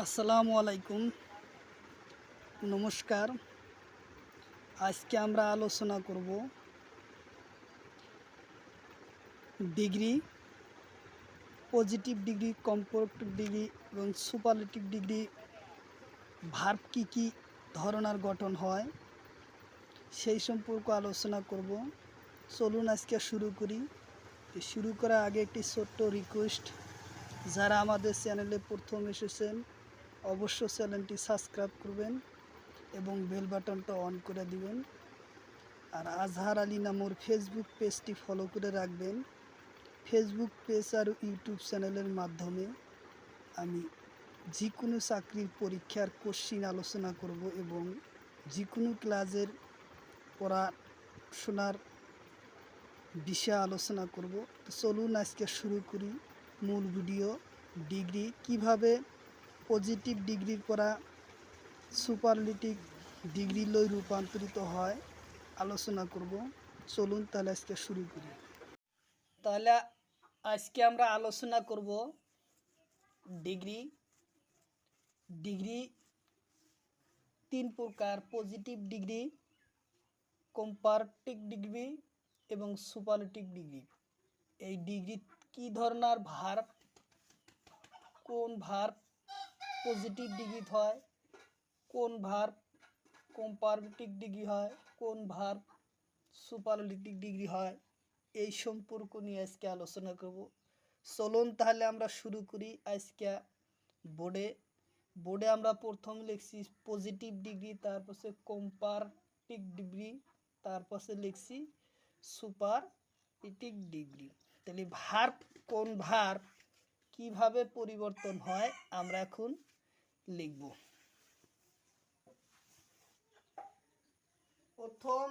আসসালামু আলাইকুম, নমস্কার। আজকে আমরা আলোচনা করব degree, positive degree, comparative degree এবং সুপারলেটিভ ডিগ্রি ভার্ব কী ধরনের গঠন হয় সেই সম্পর্কে আলোচনা করব। চলুন আজকে শুরু করি। শুরু করার আগে একটি ছোট্ট রিকোয়েস্ট, যারা আমাদের চ্যানেলে প্রথম এসেছেন অবশ্য চ্যানেলটি সাবস্ক্রাইব করবেন এবং বেল বাটনটা অন করে দিবেন। আর আজহার আলী নামর ফেসবুক পেজটি ফলো করে রাখবেন। ফেসবুক পেজ আর ইউটিউব চ্যানেলের মাধ্যমে আমি যে কোনো চাকরির পরীক্ষার কোশ্চিন আলোচনা করব এবং যে কোনো ক্লাসের পড়াশোনার বিষয়ে আলোচনা করব। তো চলুন আজকে শুরু করি মূল ভিডিও। ডিগ্রি কিভাবে পজিটিভ ডিগ্রির পড়া সুপারলেটিভ ডিগ্রি লই রূপান্তরিত হয় আলোচনা করব। চলুন তাহলে আজকে শুরু করি। তাহলে আজকে আমরা আলোচনা করব ডিগ্রি। ডিগ্রি তিন প্রকার: পজিটিভ ডিগ্রি, কম্পারেটিভ ডিগ্রি এবং সুপারলেটিভ ডিগ্রি। এই ডিগ্রি কি ধরনের ভার্ব, কোন ভার্ব পজিটিভ ডিগ্রি হয়, কোন ভার্ব কম্পারেটিভ ডিগ্রি হয়, কোন ভার্ব সুপারলেটিভ ডিগ্রি হয়, এই সম্পর্ক নিয়ে আজকে আলোচনা করব। চলুন তাহলে আমরা শুরু করি। আজকে বোর্ডে আমরা প্রথম লিখছি পজিটিভ ডিগ্রি, তারপরে কম্পারেটিভ ডিগ্রি, তারপরে লিখছি সুপারলেটিভ ডিগ্রি। তাহলে ভার্ব, কোন ভার্ব কিভাবে পরিবর্তন হয় আমরা এখন লিখব। প্রথম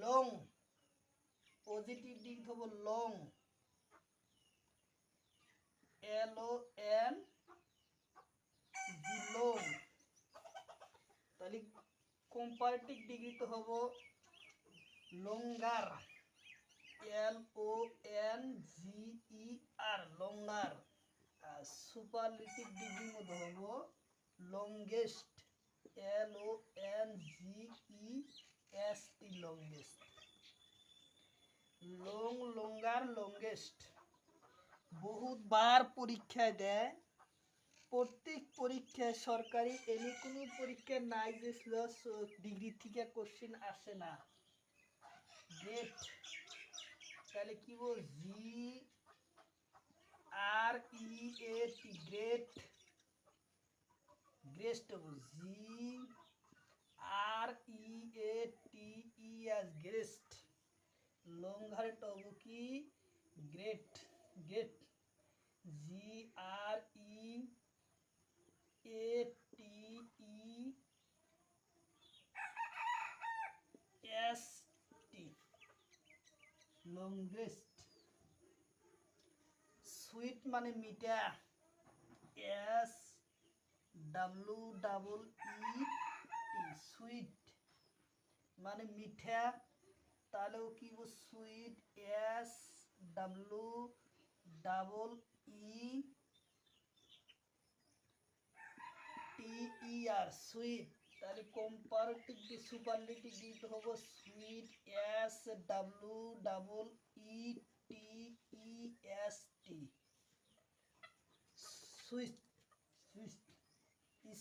লং, পজিটিভ ডিগ্রি হবো লং, LONG, লং। তাহলে কম্পারেটিভ ডিগ্রি তো হবো লঙ্গার, LONGER, লঙ্গার। আর সুপারলেটিভ ডিগ্রির মধ্যে হবো লংগেস্ট, LONGEST, লংগেস্ট। লং, লঙ্গার, লংগেস্ট বহুতবার পরীক্ষায় দেয়। প্রত্যেক পরীক্ষায় সরকারি এমনি কোনো পরীক্ষা নাই যে ডিগ্রি থেকে কোশ্চিন আসে না। গ্রেট, তাহলে কি বল, GREAT, গ্রেট, গ্রেস্ট হবো GREATES, গ্রেস্ট। লংঘারেটা হবো কি great, great, GREATEST, longest. Sweet মানে মিঠা, SWEET, সুইট মানে মিঠা, তাহলেও কি সুইট, SWEETER, সুইট। তাহলে কম্পারেটিভ সুপারলেটিভ দিতে হবে sweet, SWEETEST, sweet, sweet.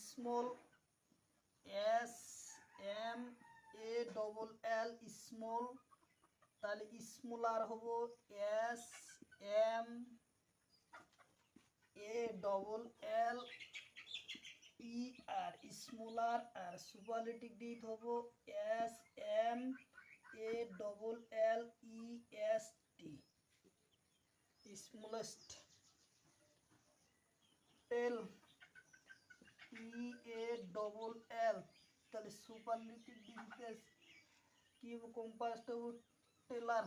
Small, SMALL, small. তাহলে স্মলার হবো SMALLER, স্মলার। আর সুপারলেটিভ ডিট হবো SMALLEST, স্মলেস্ট। টেল, TALL, তাহলে সুপারলেটিভ ডিগ্রিতে কি হবে, কম্পারেটিভ হবো টেলার,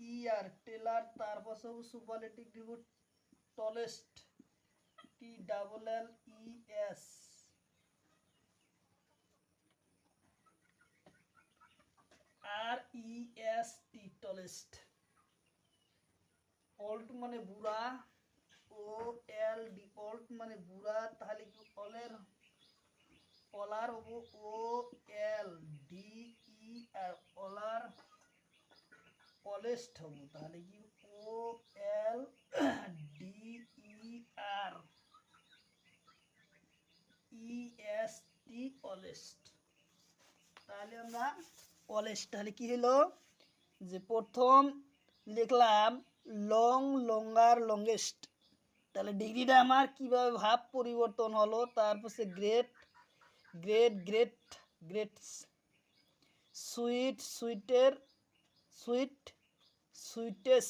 TALLER, টেলার। তারপর হবো সুপারলেটিভ দিব tallest, TLLES, REST, tallest. Old মানে বুড়া, ও এল ডি, অল্ট মানে বুড়া, তাহলে কি অলার হবো ও এল ডি ই আর অলার অলেস্ট হবো, তাহলে কি ও এল ডি ই আর ই এস টি অলেস্ট। তাহলে আমরা অলেস্ট, তাহলে কি হলো যে প্রথম লিখলাম লং, লঙ্গার, লংগেস্ট, তাহলে ডিগ্রিটা আমার কিভাবে ভাব পরিবর্তন হলো, তারপর সে great, great, great, greatest, sweet, sweeter, sweet, sweetest,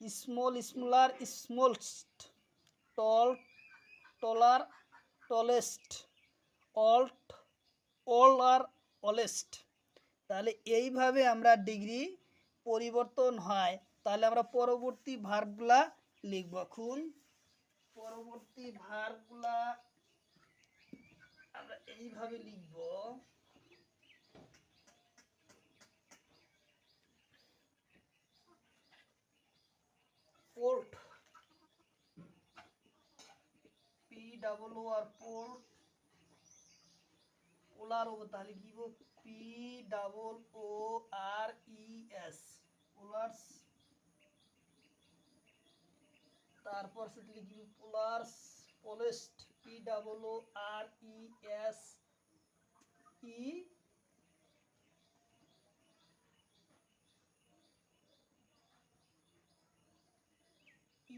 small, smaller, smallest, tall, taller, tallest, old, অল আর অলেস্ট। তাহলে এইভাবে আমরা ডিগ্রি পরিবর্তন হয়। তাহলে আমরা পরবর্তী ভার্বগুলা লিখব। এখন পরবর্তী ভার্বগুলা আমরা এইভাবে লিখব। Poor, P double O R poor, poorer হবো, তাহলে কি পি ডাবল ও আর ই এস, পোলার্স। তারপর সেটা লিখবি poorest, poorest, P double O R ই S E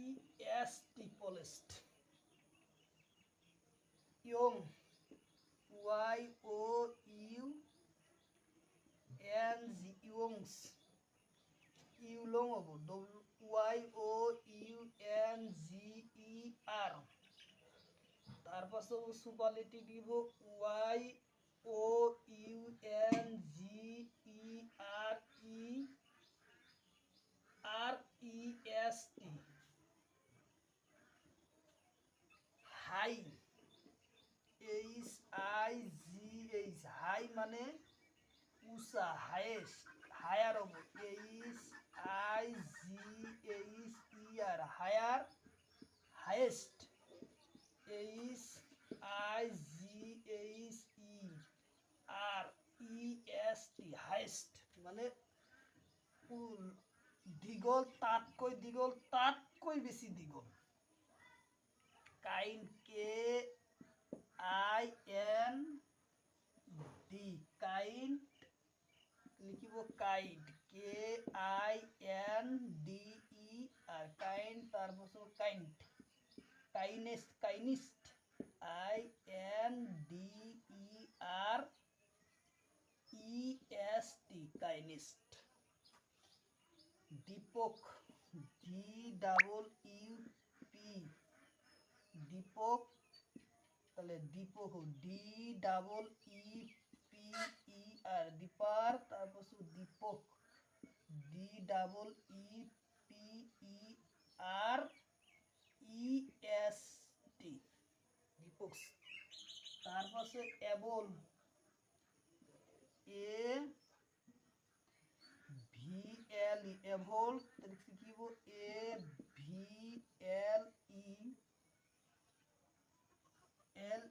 E S T, poorest. Young, Y O U N G, younger, ইউলং হবো, Y O U N G E R. তারপর superlative দিব Y O U N G E R E R E S T, high, H I G H, high মানে উষা, highest, higher হবো, H I G H E R, higher, highest, H I G H E R E S T, highest মানে দীঘল, তাতকৈ বেশি দীঘল। Kind, K I N D, kind লিখিব kind, K I N D E R kind, তারপর kind, kindest, kindest, I N D E R E S T, kindest. Deep, D double U P, deep, তাহলে deep, D double E P E R, deeper, তারপর deepest, D double E P E আর E S টি, দীপক। তারপর able, A V L ই, এভল, লিখিব A V L E L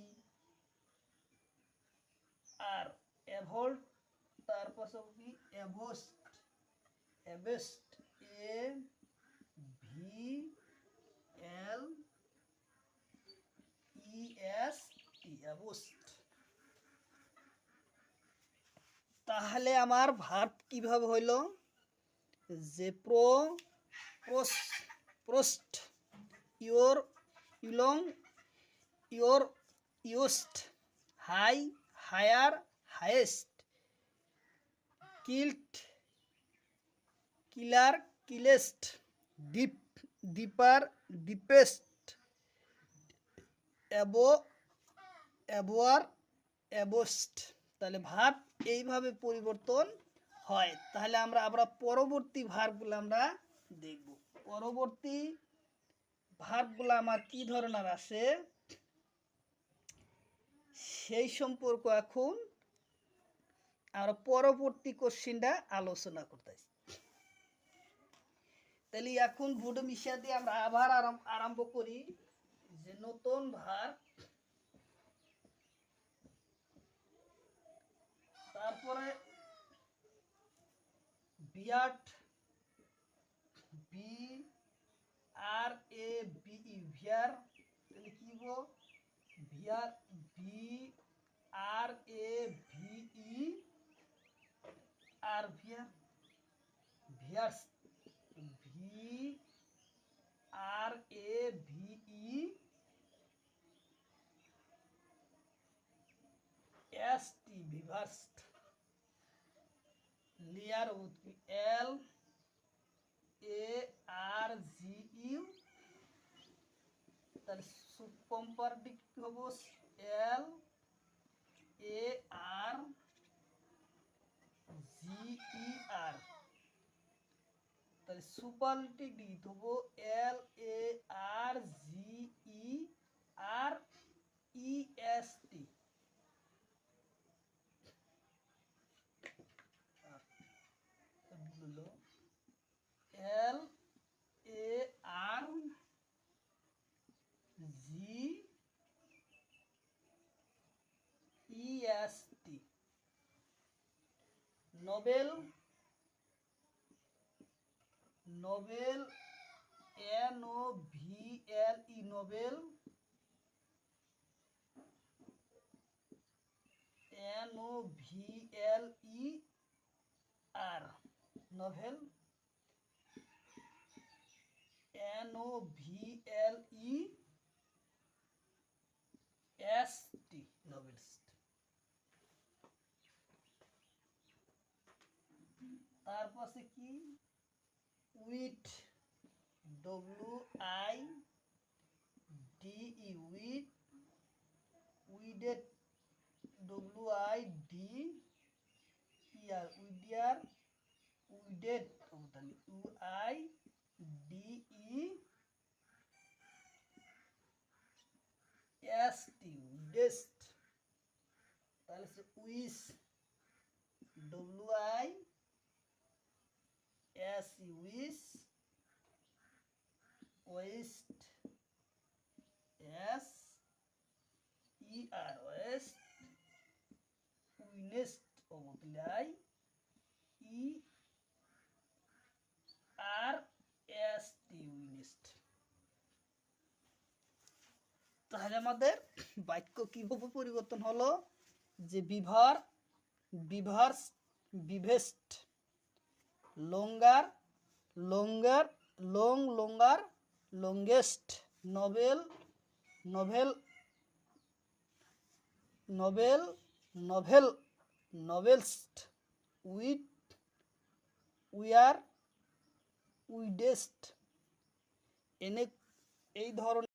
E আর, এভোল্ট, তারপর কি এভোস্ট, এভেস্ট, A V L E S T, এভোস্ট। তাহলে আমার verb কিভাবে হইল যে প্রোস্ট, ইওর, ইউলং, ইওর, ইউস্ট, হাই, হায়ার, হাইয়েস্ট, কিল্ট, কিলার, কিলেস্ট, ডিপ, ডিপার, ডিপেস্ট, অ্যাবো, অ্যাবোয়ার, অ্যাবোস্ট। তাহলে ভার্ব এইভাবে পরিবর্তন হয়। তাহলে আমরা পরবর্তী ভার্বগুলো আমরা দেখব। পরবর্তী ভার্বগুলো আমার কি ধরনের আছে সেই সম্পর্ক এখন আমরা পরবর্তী কোশ্চিনটা আলোচনা করতেছি। তাহলে এখন বোর্ডে মিশিয়ে দিয়ে আমরা আবার আরম্ভ করি যে নতুন ভার্ব, তারপরে beard, B R A B E ভিয়ার, তাহলে কি গো ভিয়ার, B R A V E R ভিয়ার, viewers, V R A V E S T, ভিভার্সড, লিয়ার এল এ আর জি ইউ, তাহলে কম্পারেটিভ কি হবো L A R G E আর, তাহলে superlative degree হবো L A R G E R E S T, L A R G E S T, noble, noble N O V L E, noble, N O V L E R, nobler, N O V L E S T, noblest. তারপরে কি wide, W I D E, wide, wider, W I D E R, wider, উইডেড, U I D E S T, widest, তাহলে wise, W I S E, wise, wiser, S E R, wiser, wisest, W E R S T, wisest. তাহলে আমাদের বাক্য কিভাবে পরিবর্তন হলো, যে big, bigger, biggest, longer, longer, long, longer, longest, noble, nobler, noble, nobler, noblest, wide, wider, widest, এনে এই ধরনের